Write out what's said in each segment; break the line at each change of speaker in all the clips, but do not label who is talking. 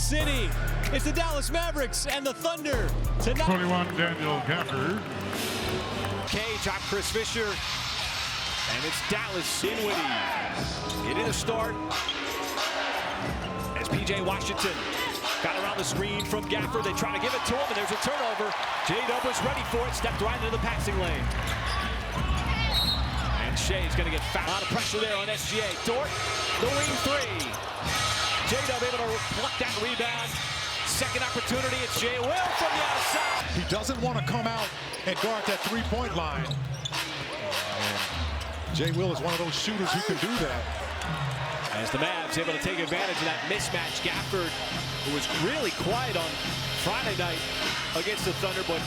City. It's the Dallas Mavericks and the Thunder tonight.
21, Daniel Gafford.
Cage on Chris Fisher. And it's Dallas Dinwiddie. Getting a start. As P.J. Washington got around the screen from Gafford. They try to give it to him, and there's a turnover. J-Dub was ready for it. Stepped right into the passing lane. And Shea's going to get fouled. A lot of pressure there on SGA. Dort, the wing three. J-Dub able to pluck that rebound. Second opportunity, it's Jay Will from the outside.
He doesn't want to come out and guard that three-point line. And Jay Will is one of those shooters who can do that.
As the Mavs able to take advantage of that mismatch. Gafford, who was really quiet on Friday night against the Thunder, but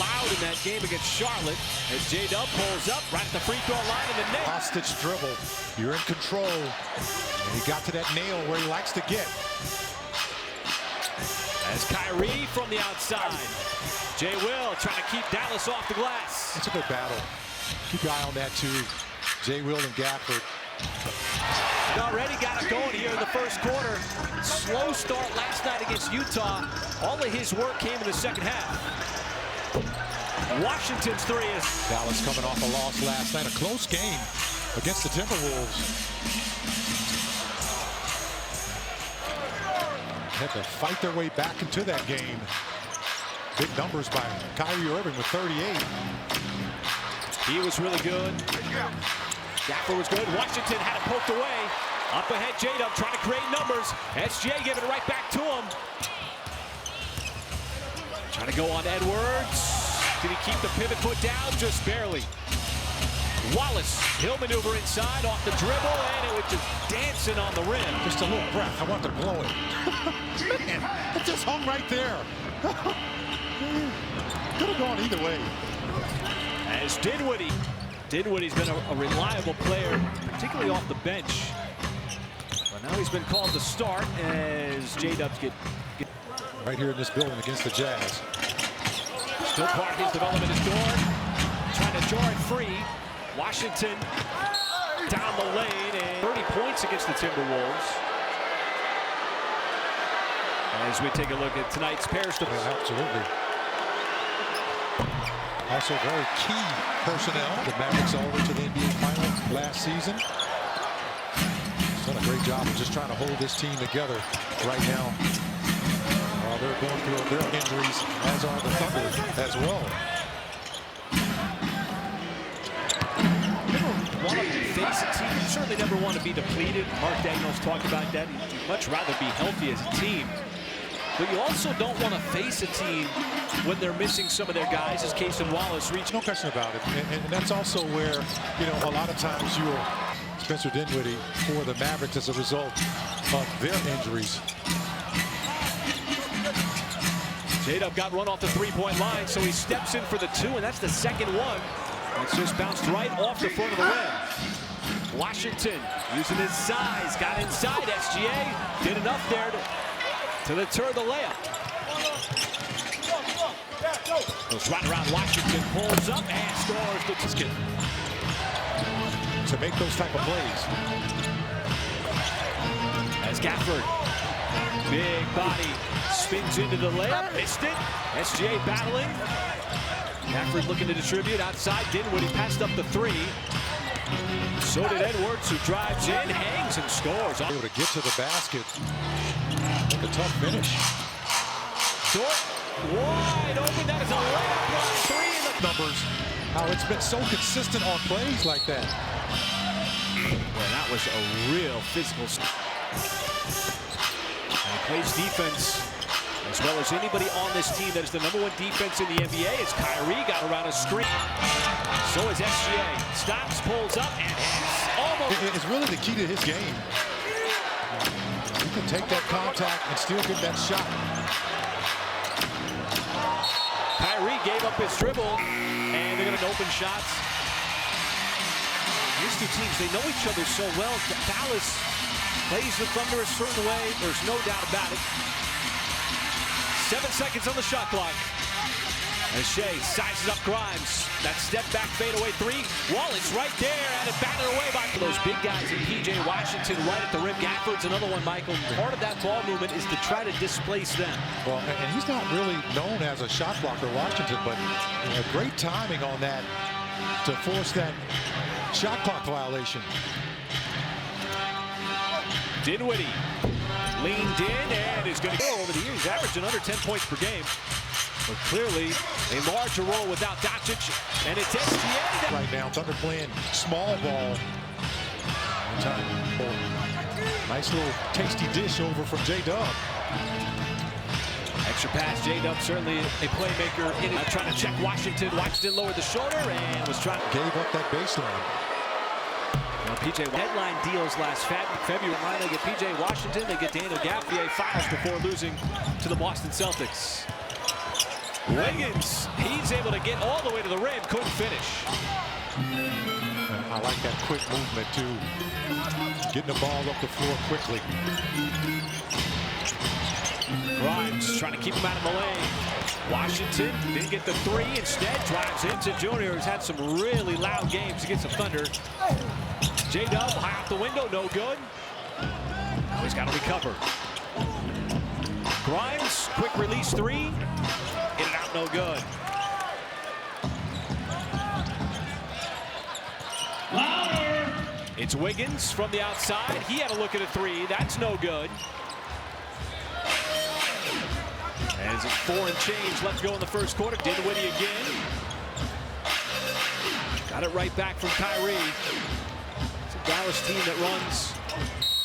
loud in that game against Charlotte. As J-Dub pulls up right at the free throw line in the net.
Hostage dribble. You're in control. And he got to that nail where he likes to get.
As Kyrie from the outside. Jay Will trying to keep Dallas off the glass.
It's a good battle. Keep your eye on that too. Jay Will and Gafford.
And already got it going here in the first quarter. Slow start last night against Utah. All of his work came in the second half. Washington's three is.
Dallas coming off a loss last night. A close game against the Timberwolves. Had to fight their way back into that game. Big numbers by Kyrie Irving with 38.
He was really good. Gafford was good. Washington had it poked away. Up ahead, J-Dub trying to create numbers. SGA giving it right back to him. Trying to go on Edwards. Did he keep the pivot foot down? Just barely. Wallace, he'll maneuver inside off the dribble, and it was just dancing on the rim.
Just a little breath. I want to blow it. Man, it just hung right there. Could have gone either way.
As Dinwiddie's been a reliable player, particularly off the bench. But now he's been called to start as J-Dubs get
right here in this building against the Jazz.
Still part of his development is Dort. Trying to jar it free. Washington down the lane, and 30 points against the Timberwolves. As we take a look at tonight's pairs.
Absolutely. Also very key personnel. The Mavericks all the way to the NBA Finals last season. He's done a great job of just trying to hold this team together right now. While they're going through their injuries, as are the Thunder as well.
Want to face a team. You certainly never want to be depleted. Mark Daniels talked about that. You'd much rather be healthy as a team. But you also don't want to face a team when they're missing some of their guys, as Case and Wallace reach.
No question about it. And that's also where, you know, a lot of times you'll Spencer Dinwiddie for the Mavericks as a result of their injuries.
J-Dub got run off the three-point line, so he steps in for the two, and that's the second one. It's just bounced right off the front of the rim. Washington using his size, got inside. SGA did enough there to deter the layup. Goes right around Washington, pulls up and scores the biscuit.
To make those type of plays.
As Gafford, big body, spins into the layup, missed it. SGA battling. Gafford looking to distribute outside. Dinwiddie passed up the three. So did Edwards, who drives in, hangs, and scores.
Able to get to the basket. A tough finish.
Dort wide open. That is a layup. Three in the
numbers. How it's been so consistent on plays like that.
Well, that was a real physical. And he plays defense as well as anybody on this team. That is the #1 defense in the NBA. As Kyrie got around a screen. So is SGA. Stops, pulls up, and almost.
It's really the key to his game. You can take that contact and still get that shot.
Kyrie gave up his dribble, and they're going to open shots. These two teams, they know each other so well. Dallas plays the Thunder a certain way. There's no doubt about it. 7 seconds on the shot clock. As Shea sizes up Grimes. That step back fadeaway three. Wallace right there and it batted away by those big guys in P.J. Washington right at the rim. Gafford's another one, Michael. Part of that ball movement is to try to displace them.
Well, and he's not really known as a shot blocker, Washington, but great timing on that to force that shot clock violation.
Dinwiddie leaned in and is going to go over the years, averaging under 10 points per game. But clearly a larger role without Doncic, and it's SGA.
Right now, Thunder playing small ball. Nice little tasty dish over from J-Dub.
Extra pass, J-Dub certainly a playmaker in it. Trying to check Washington. Washington lowered the shoulder and was trying to...
Gave up that baseline.
Well, P.J. Deadline deals last February. They get P.J. Washington, they get Daniel Gafford fouls before losing to the Boston Celtics. Wiggins, he's able to get all the way to the rim, couldn't finish.
I like that quick movement too. Getting the ball up the floor quickly.
Grimes trying to keep him out of the lane. Washington didn't get the three, instead drives into Junior, who's had some really loud games against the Thunder. J-Dub high out the window, no good. Now he's got to recover. Grimes, quick release three. Get it out, no good. It's Wiggins from the outside. He had a look at a three. That's no good. As it's 4 and change left to go in the first quarter. Dinwiddie again. Got it right back from Kyrie. It's a Dallas team that runs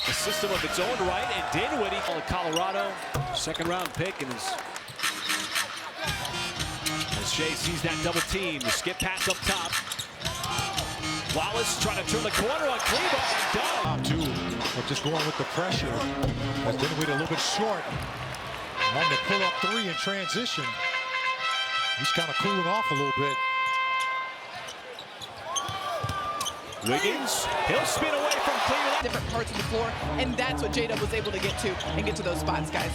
a system of its own right. And Dinwiddie, Colorado, second-round pick, and is... As Shea sees that double team, the skip pass up top. Wallace trying to turn the corner on Cleveland and done.
But just going with the pressure. As Dinwiddie a little bit short. Wanting to pull up three in transition. He's kind of cooling off a little bit.
Wiggins, he'll spin away from Cleveland.
Different parts of the floor, and that's what J-Dub was able to get to and get to those spots, guys.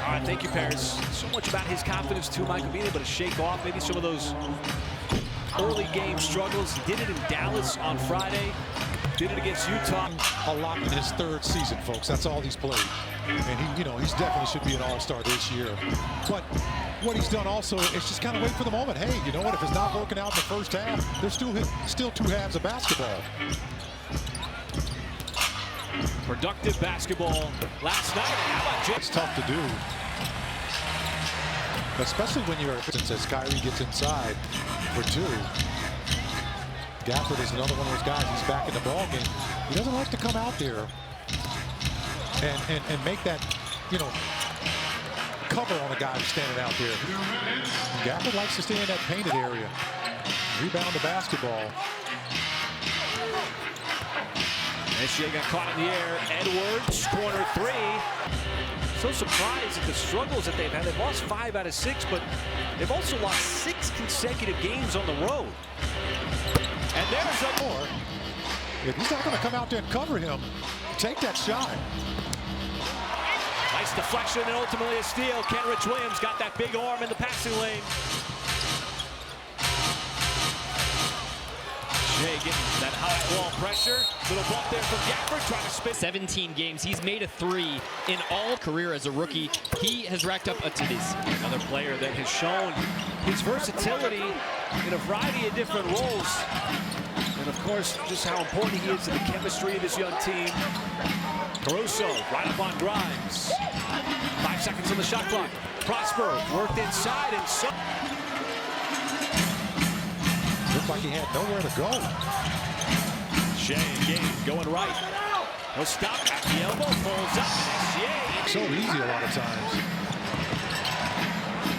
All right, thank you, Paris. So much about his confidence too, Michael, being able to shake off maybe some of those early game struggles. He did it in Dallas on Friday. Did it against Utah.
A lot in his third season, folks. That's all he's played. And he definitely should be an all-star this year. But what he's done also is just kind of wait for the moment. Hey, you know what? If it's not working out in the first half, there's still two halves of basketball.
Productive basketball last night. How about Jay?
It's tough to do. Especially when you're, as Kyrie gets inside for two. Gafford is another one of those guys. He's back in the ball game. He doesn't like to come out there and make that, cover on a guy who's standing out there. Gafford likes to stay in that painted area. Rebound the basketball.
SGA got caught in the air. Edwards, corner three. So surprised at the struggles that they've had. They've lost 5 out of 6, but they've also lost 6 consecutive games on the road. And there's a more.
If he's not going to come out there and cover him, take that shot.
Nice deflection and ultimately a steal. Kenrich Williams got that big arm in the passing lane. Shea getting that high ball pressure. Little bump there from Gafford, trying to spin.
17 games. He's made a 3 in all career as a rookie. He has racked up a titties.
Another player that has shown his versatility in a variety of different roles. And of course, just how important he is to the chemistry of this young team. Caruso right up on Grimes. 5 seconds on the shot clock. Prosper worked inside and so.
Looked like he had nowhere to go.
Shea again going right. He'll stop at the elbow, pulls up. Shea.
So easy a lot of times.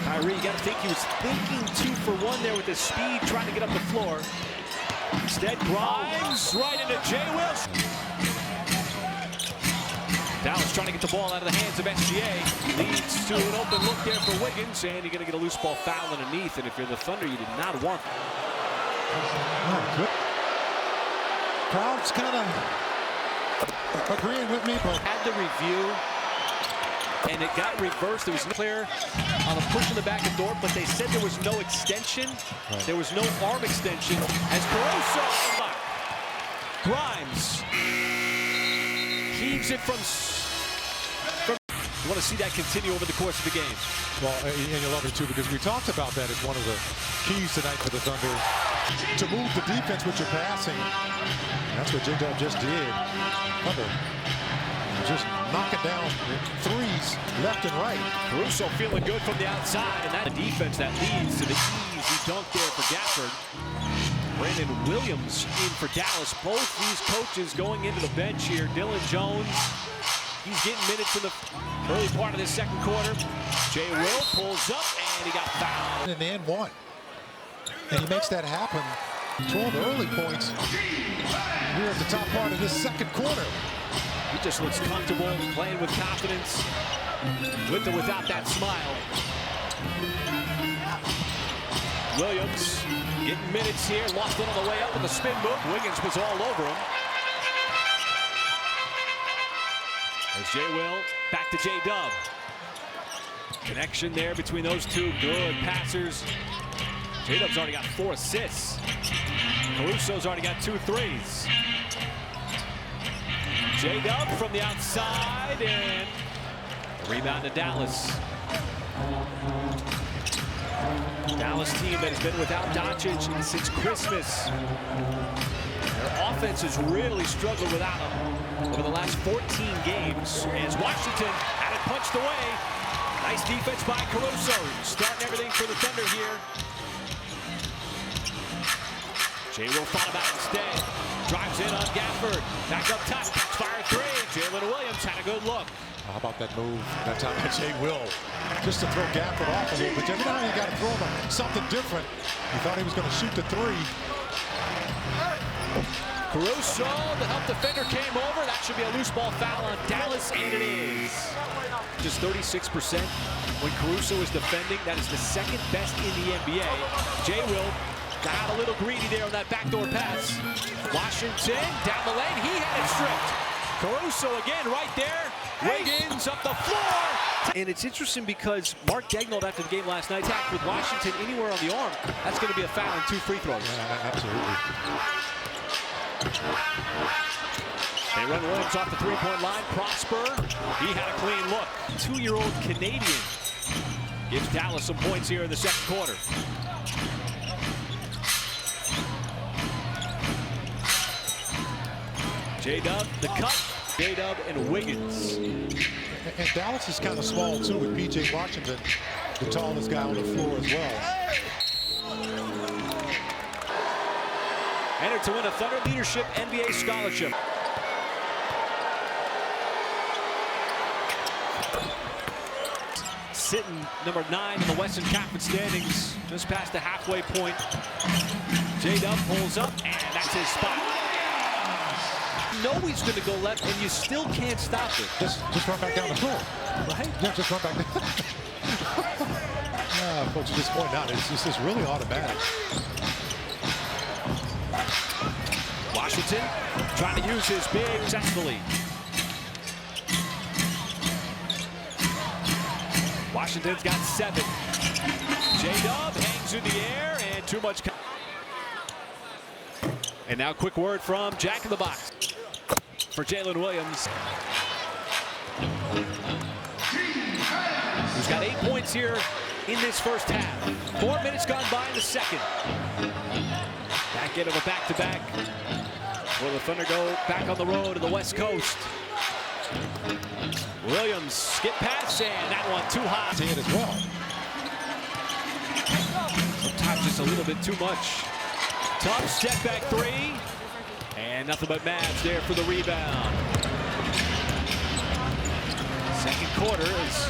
Kyrie, you got to think he was thinking 2 for 1 there with his speed, trying to get up the floor. Instead, Grimes right into Jay Wilson. Dallas trying to get the ball out of the hands of SGA. Leads to an open look there for Wiggins, and you're going to get a loose ball foul underneath. And if you're the Thunder, you did not want.
Oh, good. Crowd's kind of agreeing with me, but
had the review. And it got reversed. There was no clear on a push in the back of Dort, but they said there was no extension. Right. There was no arm extension as Caruso. Grimes heaves it from. You want to see that continue over the course of the game.
Well, and you love it too, because we talked about that as one of the keys tonight for the Thunder, to move the defense with your passing. That's what J-Dub just did. Thunder just knocking down threes left and right.
Caruso feeling good from the outside, and that defense that leads to the easy dunk there for Gafford. Brandon Williams in for Dallas. Both these coaches going into the bench here. Dylan Jones, he's getting minutes in the early part of this second quarter. Jay Will pulls up, and he got fouled.
And one. And he makes that happen. 12 early points here at the top part of this second quarter.
He just looks comfortable, playing with confidence, with or without that smile. Williams getting minutes here, lost it on the way up with the spin move. Wiggins was all over him. As Jay Will, back to J-Dub. Connection there between those two good passers. J-Dub's already got 4 assists. Caruso's already got 2 threes. J-Dub from the outside, and a rebound to Dallas. Dallas team that has been without Doncic since Christmas. Their offense has really struggled without him over the last 14 games. As Washington had it punched away. Nice defense by Caruso. Starting everything for the Thunder here. Jay will thought about it instead. Drives in on Gafford. Back up top. Fire 3. Jalen Williams had a good look.
How about that move that time by Jay Will? Just to throw Gafford off a little bit. Every time you got to throw him something different. He thought he was going to shoot the 3.
Caruso, the help defender, came over. That should be a loose ball foul on Dallas, and it is. Just 36% when Caruso is defending. That is the second best in the NBA. Jay Will got out a little greedy there on that backdoor pass. Washington down the lane. He had it stripped. Caruso again right there. Wiggins up the floor. And it's interesting because Mark Daigneault after the game last night attacked with Washington anywhere on the arm. That's going to be a foul and 2 free throws.
Yeah, absolutely.
They run Williams off the three-point line. Prosper, he had a clean look. 2-year-old Canadian gives Dallas some points here in the second quarter. J-Dub, the cut. J-Dub and Wiggins.
And Dallas is kind of small, too, with P.J. Washington, the tallest guy on the floor as well.
Entered to win a Thunder Leadership NBA Scholarship. Sitting number 9 in the Western Conference standings, just past the halfway point. J-Dub pulls up, and that's his spot. You know he's going to go left, and you still can't stop it.
Just run back down the floor.
Right?
Yeah, just run back down. Folks, just point out, it's just really automatic.
Washington trying to use his big successfully. Washington's got 7. J-Dub hangs in the air, and too much. And now quick word from Jack in the Box for Jalen Williams, who's got 8 points here in this first half. 4 minutes gone by in the second. Back end of a back-to-back. Will the Thunder go back on the road to the West Coast? Williams, skip pass, and that one too high.
See it as well.
Sometimes just a little bit too much. Tough step back 3. And nothing but Mavs there for the rebound. Second quarter is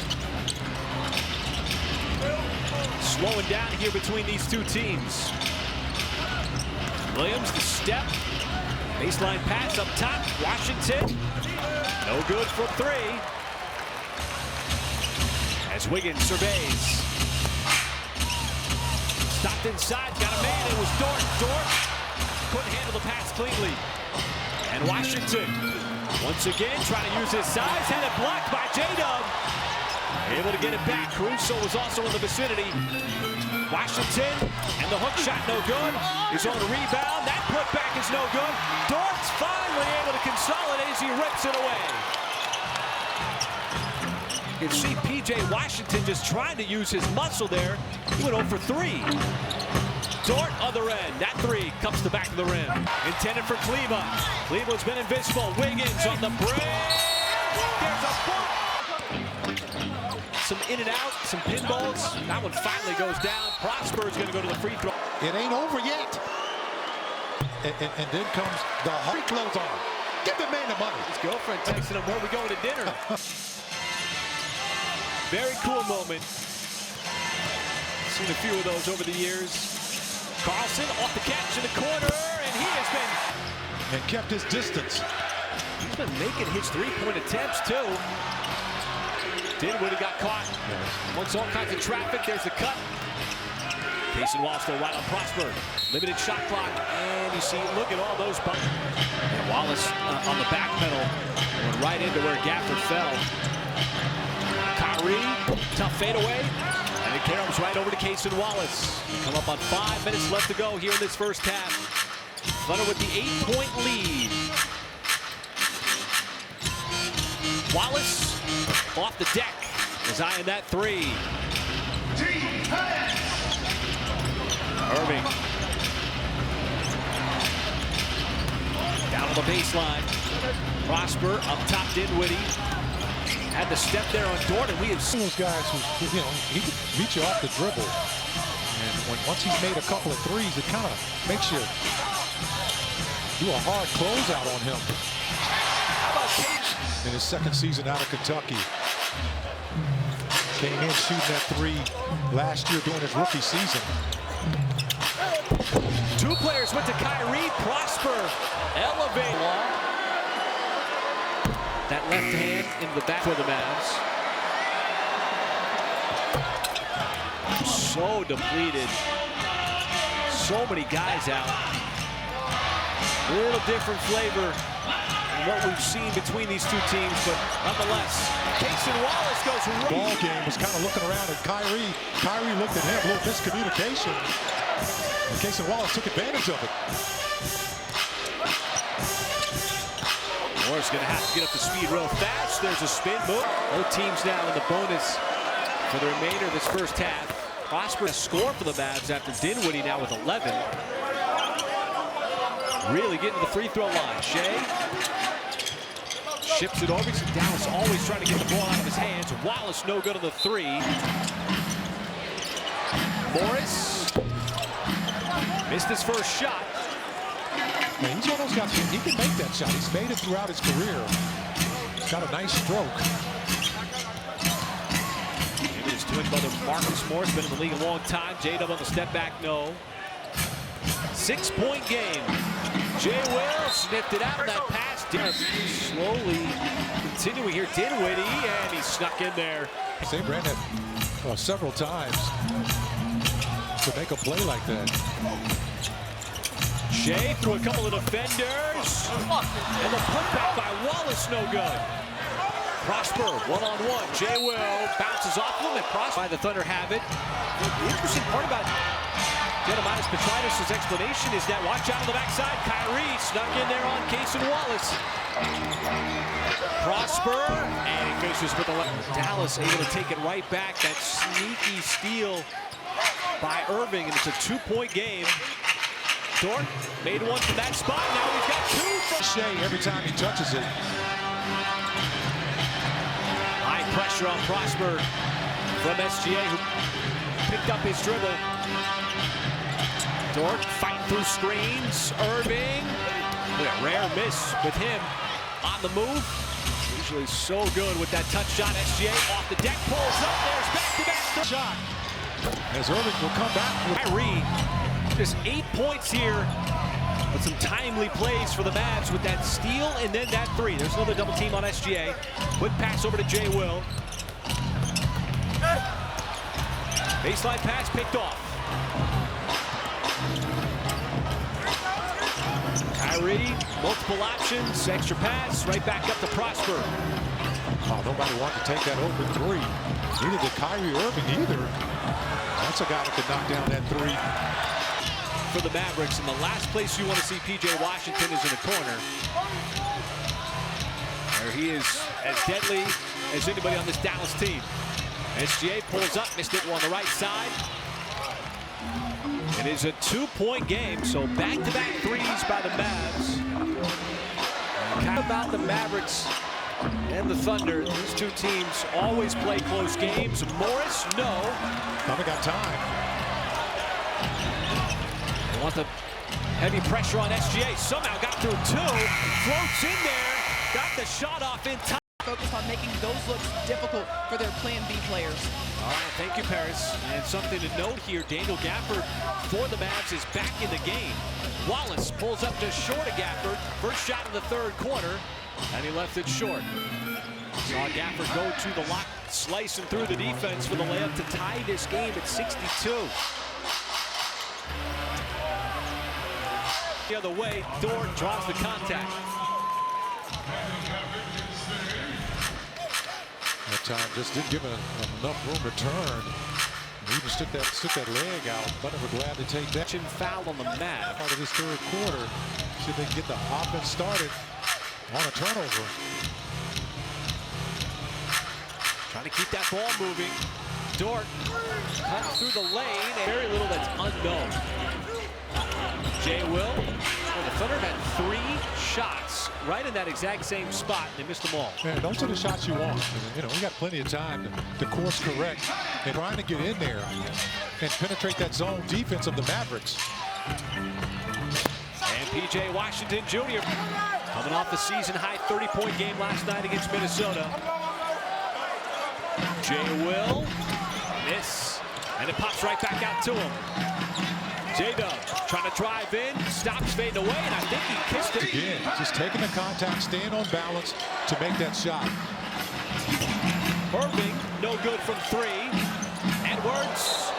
slowing down here between these two teams. Williams, the step. Baseline pass up top. Washington. No good from 3. As Wiggins surveys. Stopped inside. Got a man. It was Dort. Dort couldn't handle the pass cleanly. And Washington, once again, trying to use his size. Had it blocked by J-Dub. Able to get it back. Caruso was also in the vicinity. Washington, and the hook shot no good. He's on a rebound. That putback is no good. Dort's finally able to consolidate as he rips it away. You can see P.J. Washington just trying to use his muscle there. He went 0 for 3. Dort other end. That three comes to the back of the rim. Intended for Cleveland. Cleveland's been invisible. Wiggins on the break. There's a bump. Some in and out, some pinballs. That one finally goes down. Prosper is going to go to the free throw.
It ain't over yet. And then comes the free throws on. Give the man the money.
His girlfriend texting him, where are we going to dinner? Very cool moment. Seen a few of those over the years. Carlson off the catch in the corner, and he has been...
And kept his distance.
He's been making his three-point attempts, too. Dinwiddie got caught. Amongst all kinds of traffic, there's the cut. Cason Wallace still right on Prosper. Limited shot clock, and you see, look at all those bumps. And Wallace on the back pedal, went right into where Gafford fell. Kyrie, tough fadeaway. And it carries right over to Cason Wallace. Come up on 5 minutes left to go here in this first half. Thunder with the 8-point lead. Wallace off the deck is eyeing that three. Irving. Down on the baseline. Prosper up top Dinwiddie. Had to step there on Dort, and we have seen
those guys who, he can beat you off the dribble. And once he's made a couple of threes, it kind of makes you do a hard closeout on him.
How about Cage?
In his second season out of Kentucky. Came in shooting that three last year during his rookie season.
Two players went to Kyrie. Prosper elevate. That left hand into the back for the Mavs. So depleted. So many guys out. A little different flavor than what we've seen between these two teams, but nonetheless, Cason Wallace goes right.
Ball game was kind of looking around at Kyrie. Kyrie looked at him, a little miscommunication. And Cason Wallace took advantage of it.
Moore's going to have to get up to speed real fast. There's a spin move. Both teams now in the bonus for the remainder of this first half. Prosper to score for the Mavs after Dinwiddie now with 11. Really getting to the free throw line. Shea ships it over. Dallas always trying to get the ball out of his hands. Wallace no good on the three. Morris missed his first shot.
Man, he's one of those guys, he can make that shot. He's made it throughout his career. He's got a nice stroke.
Maybe his twin brother Marcus Morris, been in the league a long time. J-Dub on the step back, no. 6-point game. Jay Will sniffed it out on that pass. Slowly continuing here. Dinwiddie, and he snuck in there.
They ran it several times to make a play like that.
Shea through a couple of defenders. And the putback by Wallace no good. Prosper one-on-one. Jay Will bounces off him, and Prosper by the Thunder have it. The interesting part about Giannis Petrides' explanation is that watch out on the backside. Kyrie snuck in there on Cason Wallace. Prosper, and he finishes with the left. Dallas able to take it right back. That sneaky steal by Irving, and it's a 2-point game. Dort made one from that spot. Now he's got two from
Shea every time he touches it.
High pressure on Prosper from SGA, who picked up his dribble. Dort fighting through screens. Irving, rare miss with him on the move. Usually so good with that touch shot. SGA off the deck, pulls up. There's back-to-back shot.
As Irving will come back with
Kyrie. Just 8 points here, but some timely plays for the Mavs with that steal and then that three. There's another double team on SGA. Quick pass over to Jay Will. Baseline pass picked off. Kyrie, multiple options, extra pass, right back up to Prosper.
Oh, nobody wanted to take that open three. Neither did Kyrie Irving either. That's a guy that could knock down that three.
For the Mavericks, and the last place you want to see P.J. Washington is in the corner, where he is as deadly as anybody on this Dallas team. SGA pulls up, missed it on the right side. It is a two-point game, so back-to-back threes by the Mavs. How about the Mavericks and the Thunder? These two teams always play close games. Morris, no.
Thunder got time.
They want the heavy pressure on SGA. Somehow got through two. Floats in there. Got the shot off in time.
Focus on making those looks difficult for their Plan B players.
All right, thank you, Paris. And something to note here, Daniel Gafford for the Mavs is back in the game. Wallace pulls up just short of Gafford. First shot of the third quarter, and he left it short. Saw Gafford go to the lock, slicing through the defense for the layup to tie this game at 62. The other way, Dort draws the contact.
That time just didn't give him enough room to turn. He even stick that leg out. But we're glad to take that.
Foul on the Mavs.
Part of this third quarter. See if they can get the offense started on a turnover.
Trying to keep that ball moving. Dort cut through the lane. And very little that's unknown. Jay Will. Well, the Thunder had 3 shots right in that exact same spot. They missed them all.
Man, those are the shots you want. You know, we got plenty of time to course correct and trying to get in there and penetrate that zone defense of the Mavericks.
And P.J. Washington Jr. coming off the season-high 30-point game last night against Minnesota. Jay Will, miss, and it pops right back out to him. J-Dub trying to drive in, stops fading away, and I think he kissed it.
Again, just taking the contact, staying on balance to make that shot.
Irving, no good from 3. Edwards.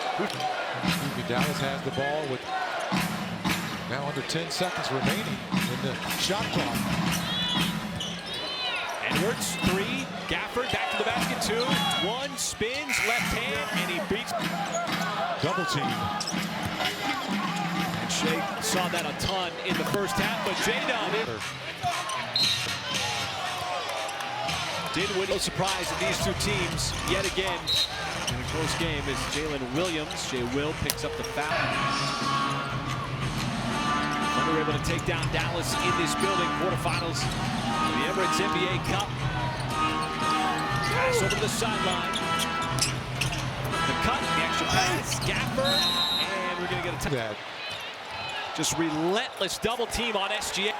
Dallas has the ball with now under 10 seconds remaining in the shot clock.
Edwards, 3. Gafford back to the basket, 2. 1, spins, left hand, and he beats.
Double team.
Shea saw that a ton in the first half, but J-Dub didn't win. No surprise that these two teams, yet again, in a close game, is Jalen Williams. Jay Will picks up the foul. Thunder able to take down Dallas in this building. Quarterfinals of the Emirates NBA Cup. Pass over to the sideline. The cut, the extra pass, Gafford, and we're going to get a touch. Just relentless double team on SGA.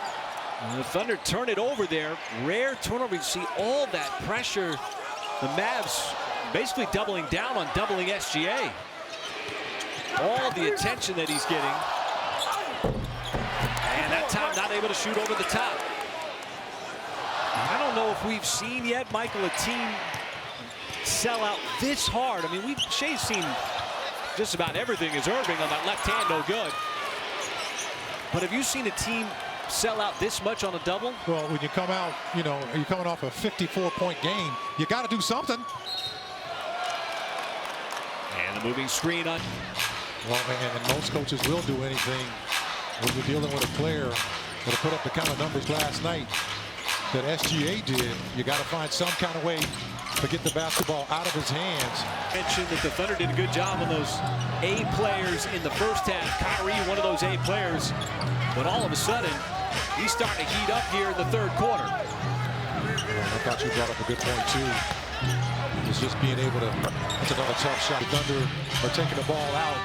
And the Thunder turn it over there. Rare turnover. You see all that pressure. The Mavs basically doubling down on doubling SGA. All the attention that he's getting. And that time not able to shoot over the top. I don't know if we've seen yet, Michael, a team sell out this hard. I mean, Shea's seen just about everything as Irving on that left hand, no good. But have you seen a team sell out this much on a double?
Well, when you come out, you know, you're coming off a 54-point game, you got to do something.
And the moving screen on.
Well, and most coaches will do anything when you're dealing with a player that put up the kind of numbers last night that SGA did. You got to find some kind of way to get the basketball out of his hands.
Mentioned that the Thunder did a good job on those A players in the first half. Kyrie, one of those A players, but all of a sudden, he's starting to heat up here in the third quarter.
I thought you brought up a good point too. It's just being able to. That's another tough shot. The Thunder are taking the ball out.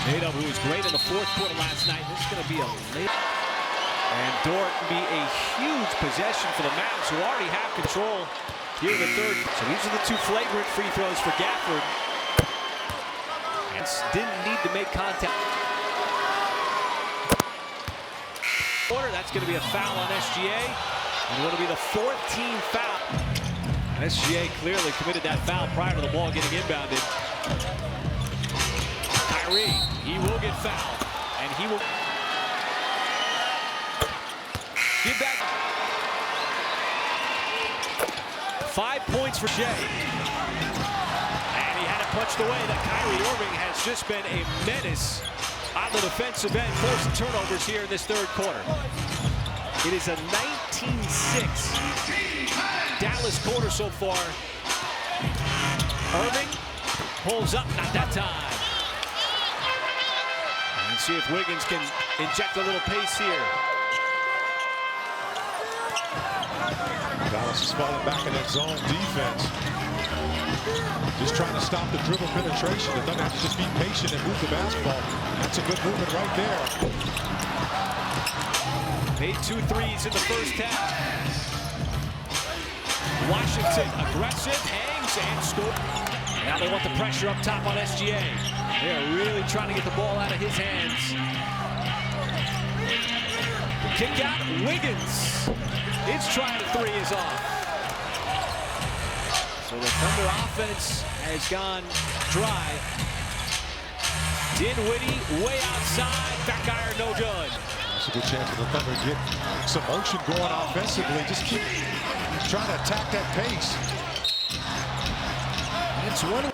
J-Dub, who was great in the fourth quarter last night. This is going to be a late. And Dort can be a huge possession for the Mavs, who already have control here in the third. So these are the 2 flagrant free throws for Gafford. And didn't need to make contact. That's going to be a foul on SGA. And it'll be the 14th team foul. SGA clearly committed that foul prior to the ball getting inbounded. Kyrie, he will get fouled. And he will give back. 5 points for Shea. And he had it punched away. That Kyrie Irving has just been a menace on the defensive end, forcing turnovers here in this third quarter. It is a 19-6 Dallas quarter so far. Irving pulls up, not that time. And see if Wiggins can inject a little pace here.
Dallas is falling back in that zone defense. Just trying to stop the dribble penetration. The Thunder have to just be patient and move the basketball. That's a good movement right there.
Made 2 threes in the first half. Washington aggressive, hangs and scores. Now they want the pressure up top on SGA. They're really trying to get the ball out of his hands. Kick out, Wiggins. His try to 3 is off. So the Thunder offense has gone dry. Dinwiddie way outside, back iron no good.
It's a good chance for the Thunder to get some motion going offensively. Just keep trying to attack that pace.
That's one.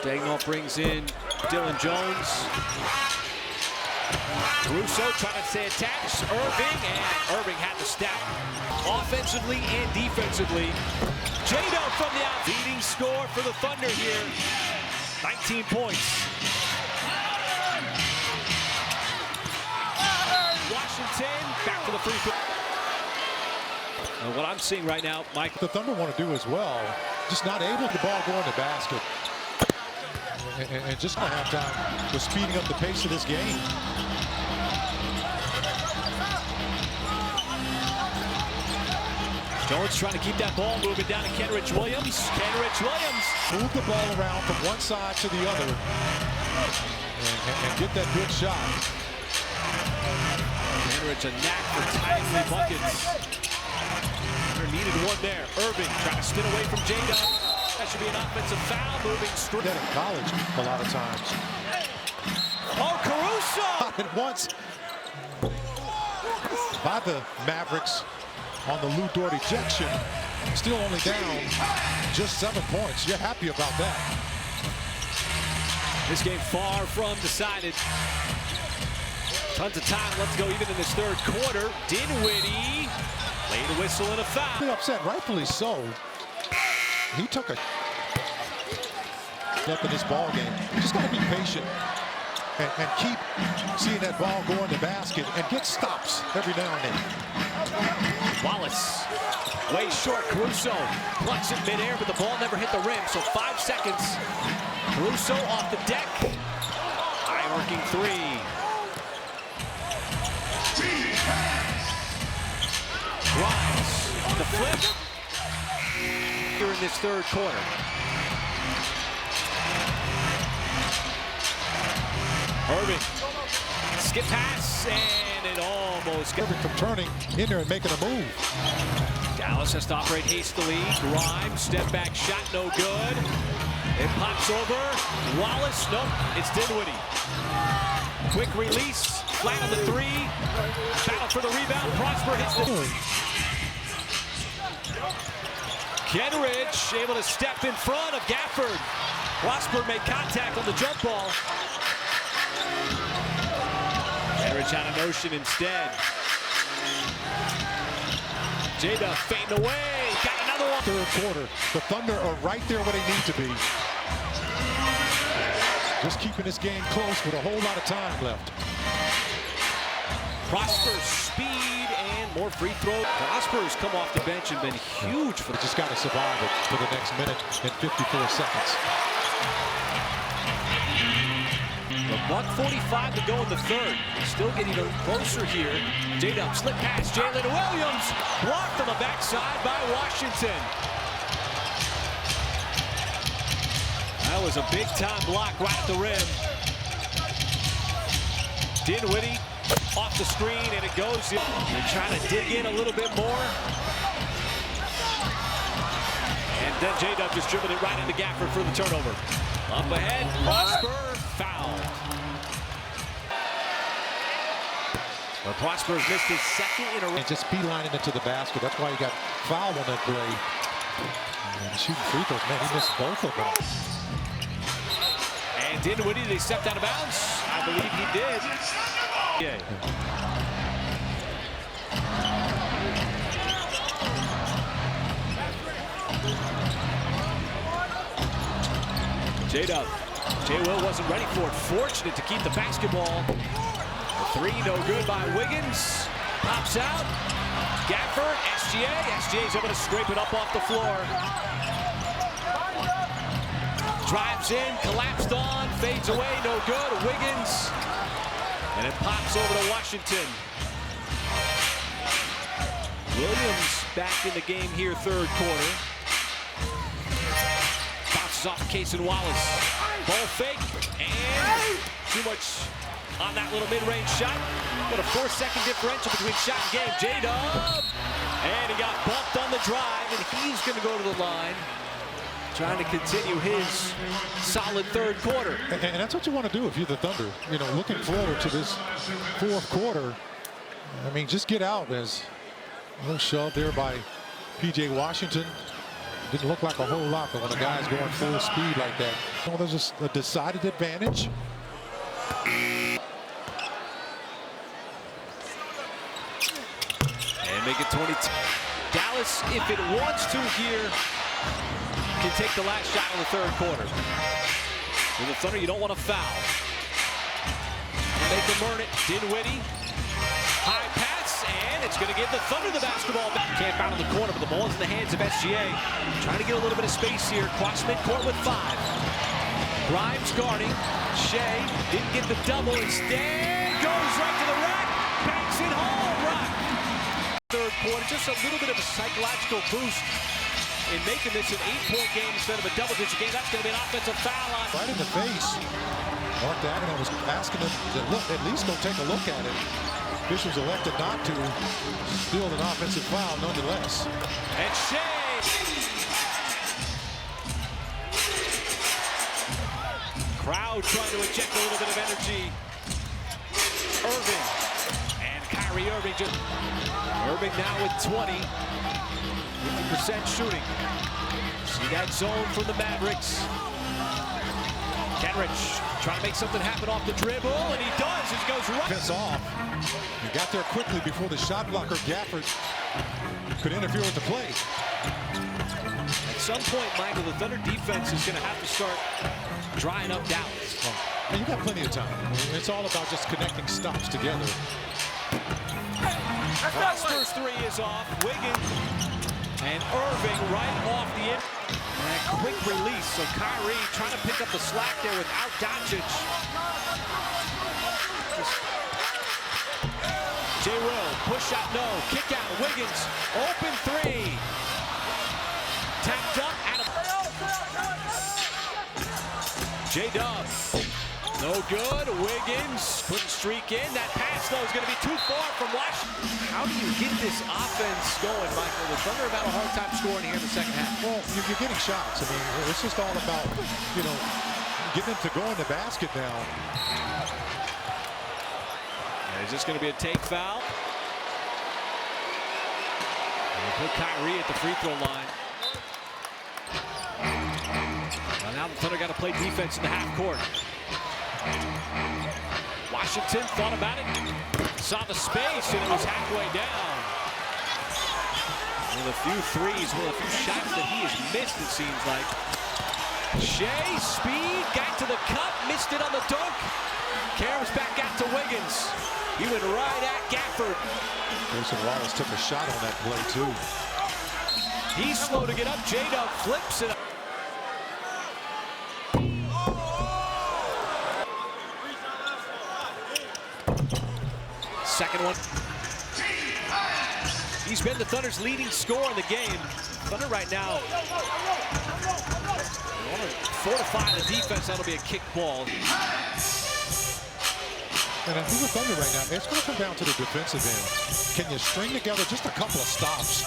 Dagnall brings in Dylan Jones. Russo trying to stay attached. Irving, and Irving had to step. Offensively and defensively. J-Dub from the out. Leading score for the Thunder here. 19 points. Washington back to the free throw. And what I'm seeing right now, Mike.
The Thunder want to do as well. Just not able to ball go in the basket. And just at halftime was speeding up the pace of this game.
Jones trying to keep that ball moving down to Kenrich Williams. Kenrich Williams.
Move the ball around from one side to the other and get that good shot.
Kenrich a knack for timely buckets. Needed one there. Irving trying to spin away from J-Dub. That should be an offensive foul moving straight.
That in college a lot of times.
Oh, Caruso!
At once by the Mavericks on the Lou Dort ejection. Still only down just 7 points. You're happy about that.
This game far from decided. Tons of time left to go even in this third quarter. Dinwiddie laid a whistle and a foul.
Been upset, rightfully so. He took a step in this ball game. You just got to be patient and keep seeing that ball go in the basket and get stops every now and then.
Wallace, way short. Caruso plucks it midair, but the ball never hit the rim. So 5 seconds. Caruso off the deck. High arcing 3. Grimes, the flip. Here in this third quarter. Irving, skip pass, and it almost got
Irving from turning in there and making a move.
Dallas has to operate hastily. Grimes, step back shot, no good. It pops over. Wallace, nope, it's Dinwiddie. Quick release, flat on the 3. Battle for the rebound. Prosper hits the. Kenrich able to step in front of Gafford. Prosper made contact on the jump ball. Kenrich had a notion instead. J-Dub fading away. Got another one.
Third quarter. The Thunder are right there where they need to be. Just keeping this game close with a whole lot of time left.
Prosper's speed and more free throw. Prosper's come off the bench and been huge for
Just got to survive it for the next minute and 54 seconds.
$1:45 to go in the third. Still getting closer here. J-Dub slip pass. Jalen Williams blocked on the backside by Washington. That was a big-time block right at the rim. Dinwiddie off the screen, and it goes. They're trying to dig in a little bit more. And then J-Dub distributed it right into Gafford for the turnover. Up ahead, Prosper, foul. But Prosper's missed his second in a row.
And just beelining into the basket. That's why he got fouled on that play. And shooting free throws, man, he missed both of them.
And Dinwiddie, they stepped out of bounds. I believe he did. Yeah. J-Dub. J-Will wasn't ready for it. Fortunate to keep the basketball. The three, no good by Wiggins. Pops out. Gafford, SGA's able to scrape it up off the floor. Drives in, collapsed on, fades away, no good. Wiggins. And it pops over to Washington. Williams back in the game here, third quarter. Bounces off Cason Wallace. Ball fake, and too much on that little mid-range shot. Got a 4-second differential between shot and game. J-Dub, and he got bumped on the drive, and he's going to go to the line, trying to continue his solid third quarter.
And that's what you want to do if you're the Thunder. You know, looking forward to this fourth quarter. I mean, just get out. As a little shove there by P.J. Washington. Didn't look like a whole lot, but when a guy's going full speed like that, well, there's a decided advantage.
And make it 22. Dallas, if it wants to here, can take the last shot in the third quarter. With the Thunder, you don't want to foul. They can earn it. Dinwiddie. High pass, and it's going to give the Thunder the basketball back. Camp out in the corner, but the ball's in the hands of SGA. Trying to get a little bit of space here. Cross midcourt with 5. Grimes guarding. Shea didn't get the double. Instead, goes right to the rack. Banks it home. Rock. Third quarter, just a little bit of a psychological boost in making this an 8-point game instead of a double-digit game. That's going to be an offensive foul on.
Right in the face. Mark Dagenham was asking him to look, at least go take a look at it. Officials elected not to. Still an offensive foul nonetheless.
And Shea. Crowd trying to inject a little bit of energy. Irving. And Kyrie Irving just. Irving now with 20. 50% shooting. See that zone from the Mavericks. Kenrich trying to make something happen off the dribble, and he does. It goes right.
Piss off. He got there quickly before the shot blocker, Gafford, could interfere with the play.
At some point, Michael, the Thunder defense is going to have to start drying up Dallas.
And you got plenty of time. It's all about just connecting stops together.
Prosper's 3 is off. Wiggins and Irving right off the end. And a quick release, so Kyrie trying to pick up the slack there without Doncic. J-Will, push out, no, kick out, Wiggins, open 3. Tapped up, out of J-Dub. No good. Wiggins couldn't streak in. That pass, though, is going to be too far from Washington. How do you get this offense going, Michael? The Thunder have had a hard time scoring here in the second half.
Well, you're getting shots. I mean, it's just all about, you know, getting them to go in the basket now.
Is this going to be a take foul? They put Kyrie at the free throw line. Well, now the Thunder got to play defense in the half court. Washington thought about it, saw the space, and it was halfway down. With a few threes, with a few shots that he has missed, it seems like. Shea, speed, got to the cup, missed it on the dunk. Caroms back out to Wiggins. He went right at Gafford.
Cason Wallace took a shot on that play, too.
He's slow to get up. J-Dub flips it up. Second one. He's been the Thunder's leading scorer in the game. Thunder right now want to fortify the defense. That'll be a kick ball.
And I think the Thunder right now, it's going to come down to the defensive end. Can you string together just a couple of stops?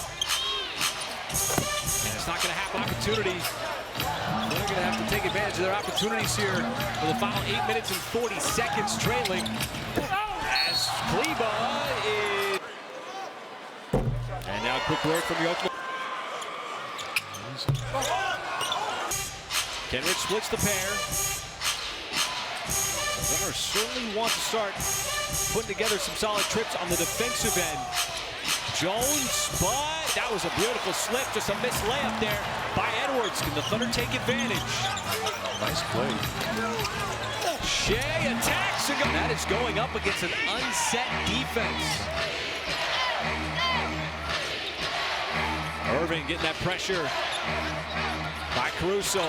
And it's not going to happen. Opportunity. They're going to have to take advantage of their opportunities here for the final 8 minutes and 40 seconds trailing. As Kleba is... And now a quick word from the Oklahoma. Kenrich splits the pair. Thunder certainly want to start putting together some solid trips on the defensive end. Jones, but that was a beautiful slip. Just a missed layup there by Edwards. Can the Thunder take advantage?
Nice play.
Shea attacks and that is going up against an unset defense. Irving getting that pressure by Caruso.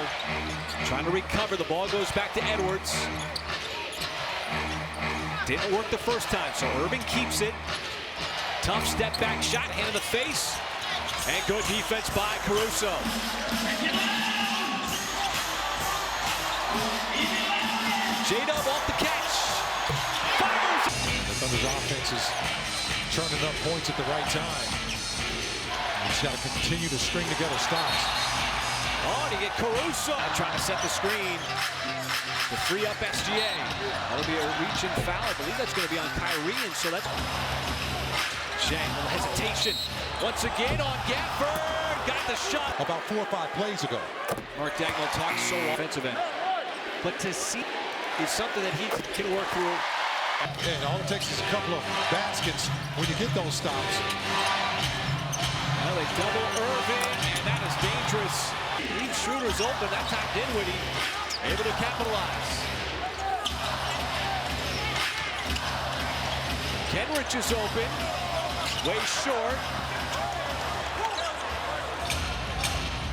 Trying to recover. The ball goes back to Edwards. Didn't work the first time, so Irving keeps it. Tough step back shot, hand in the face. And good defense by Caruso. J-Dub off the catch. Fires.
The Thunder's offense is churning up points at the right time. He's got to continue to string together stops.
Oh, to get Caruso. Trying to set the screen to free up SGA. That'll be a reach and foul. I believe that's going to be on Kyrie, and so that's... Shea, a little hesitation. Once again on Gafford. Got the shot.
About 4 or 5 plays ago.
Mark Dagnall talks so offensive end. But to see is something that he can work through.
And all it takes is a couple of baskets when you get those stops.
Well, they double Irving, and that is dangerous. Lead shooters open. That time Dinwiddie able to capitalize. Kenrich is open. Way short.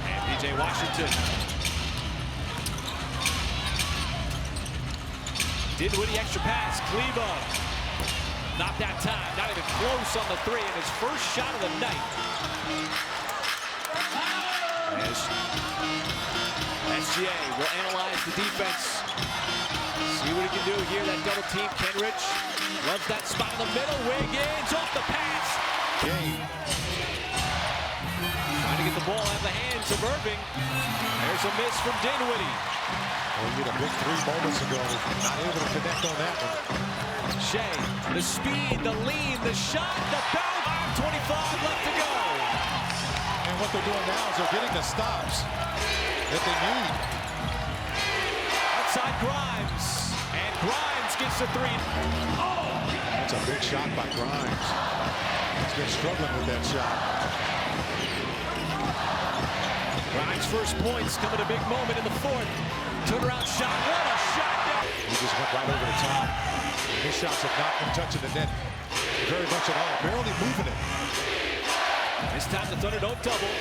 And PJ Washington. Dinwiddie extra pass. Kleba. Not that time. Not even close on the three. And his first shot of the night. As SGA will analyze the defense. See what he can do here. That double team. Kenrich loves that spot in the middle. Wiggins off the pass. Trying to get the ball out of the hands of Irving. There's a miss from Dinwiddie.
Well, he had a big 3 moments ago. Not able to connect on that one.
Shea, the speed, the lean, the shot, the bounce. 25 left to go.
And what they're doing now is they're getting the stops that they need.
Outside Grimes. And Grimes gets the 3.
That's a big shot by Grimes. He's been struggling with that shot.
Grimes' first points come at a big moment in the fourth. Turnaround shot. What a shot.
He just went right over the top. His shots have not been touching the net very much at all. Barely moving it.
This time the Thunder don't double.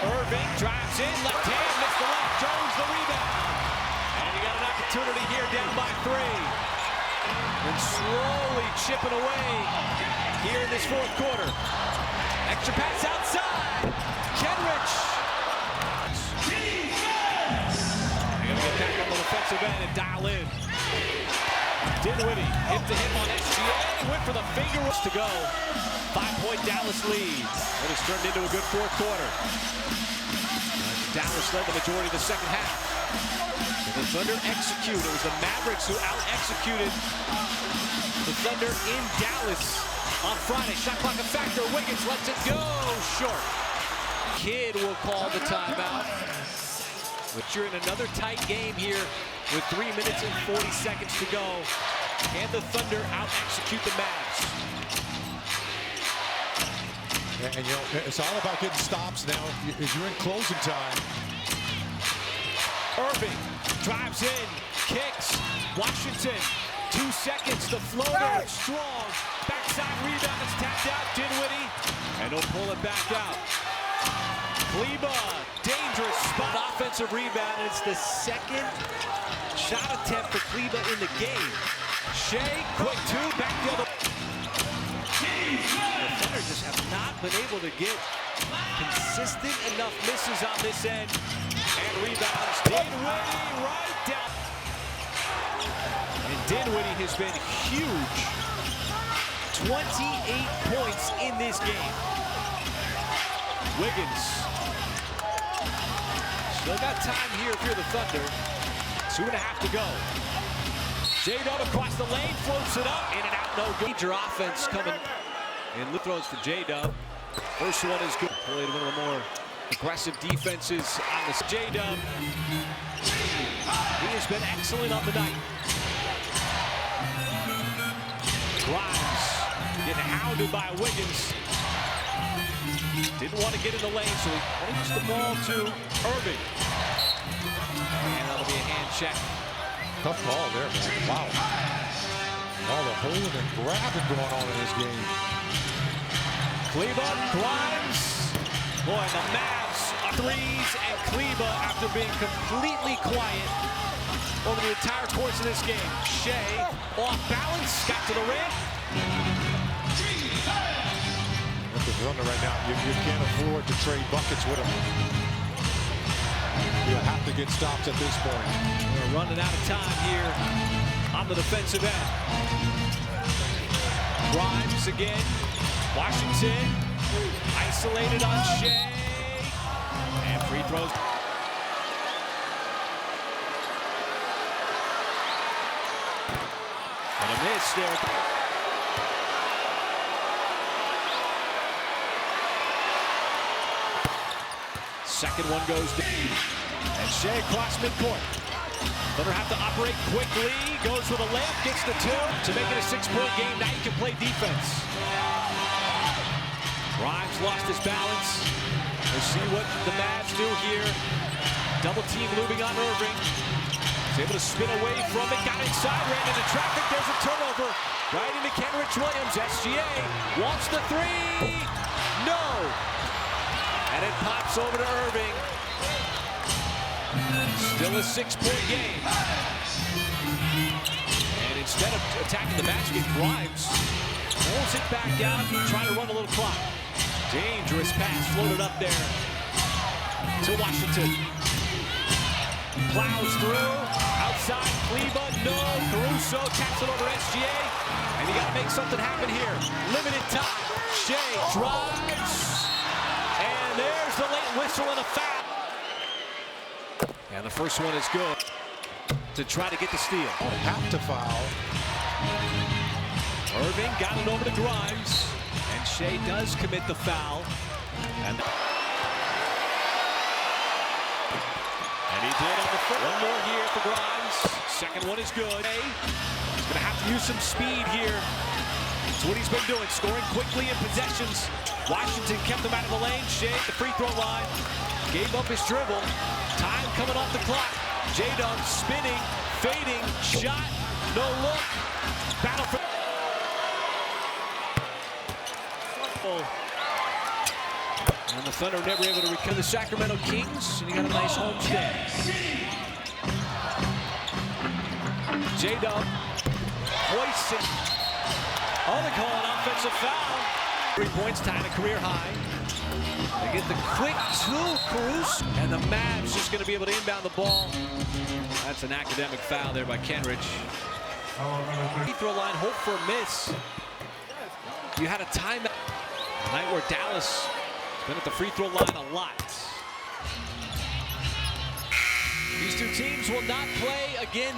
Irving drives in. Left hand. Missed the left. Jones the rebound. And you got an opportunity here down by 3. And slowly chipping away here in this fourth quarter. Extra pass outside. Kenrich. They're going to get back on the defensive end and dial in. Dinwiddie hit to him on SGA. Went for the finger to go. 5-point Dallas lead. It has turned into a good fourth quarter. Dallas led the majority of the second half. And the Thunder execute. It was the Mavericks who out-executed the Thunder in Dallas on Friday. Shot clock a factor. Wiggins lets it go short. Kidd will call the timeout. But you're in another tight game here with 3 minutes and 40 seconds to go. Can the Thunder out-execute the Mavs?
And you know, it's all about getting stops now as you're in closing time.
Irving drives in, kicks. Washington, 2 seconds. The floater, strong. Backside rebound, it's tapped out. Dinwiddie, and he'll pull it back out. Kleba, dangerous spot. Offensive rebound, and it's the second shot attempt for Kleba in the game. Shea, quick 2, back the other. The Thunder just have not been able to get consistent enough misses on this end. And rebounds. Dinwiddie right down. And Dinwiddie has been huge. 28 points in this game. Wiggins. Still got time here if you're the Thunder. 2.5 to go. J-Dub across the lane, floats it up, in and out, no good. Major offense coming in. Throws for J-Dub. First one is good. Played one of the more aggressive defenses on the J-Dub. He has been excellent on the night. Grimes getting hounded by Wiggins. Didn't want to get in the lane, so he points the ball to Irving. And that'll be a hand check.
Tough call there, man. Wow. All the holding and grabbing going on in this game.
Kleba, Grimes. Boy, and the Mavs threes, and Kleba, after being completely quiet over the entire course of this game. Shea, off balance, got to the rim.
With the runner right now, you can't afford to trade buckets with him. You have to get stops at this point.
We're running out of time here on the defensive end. Grimes again. Washington isolated on Shea. And free throws. And a miss there. Second one goes down. And Shea across midcourt. Thunder have to operate quickly. Goes with a layup, gets the two to make it a 6-point game. Now you can play defense. Grimes lost his balance. We'll see what the Mavs do here. Double team looming on Irving. He's able to spin away from it. Got inside, ran into traffic. There's a turnover. Right into Kenrich Williams. SGA wants the three. No. And it pops over to Irving. Still a 6-point game. And instead of attacking the basket, Grimes pulls it back down, trying to run a little clock. Dangerous pass floated up there to Washington. Plows through, outside, Kleba, no. Caruso taps it over SGA. And you got to make something happen here. Limited time. Shea drives. And there's the late whistle and a foul. And the first one is good to try to get the steal.
Have to foul.
Irving got it over to Grimes. And Shea does commit the foul. And he did on the foot. One more here for Grimes. Second one is good. He's going to have to use some speed here. That's what he's been doing, scoring quickly in possessions. Washington kept him out of the lane. Shea at the free throw line. Gave up his dribble. Time coming off the clock. J-Dub spinning, fading, shot, no look. Battle for... And the Thunder never able to recover. The Sacramento Kings, and you got a nice home stand. J-Dub hoisting. Oh, they call an offensive foul. 3 points, tying a career high. They get the quick to Caruso. And the Mavs just going to be able to inbound the ball. That's an academic foul there by Kenrich. Free throw line, hope for a miss. You had a timeout. A night where Dallas has been at the free throw line a lot. These two teams will not play again.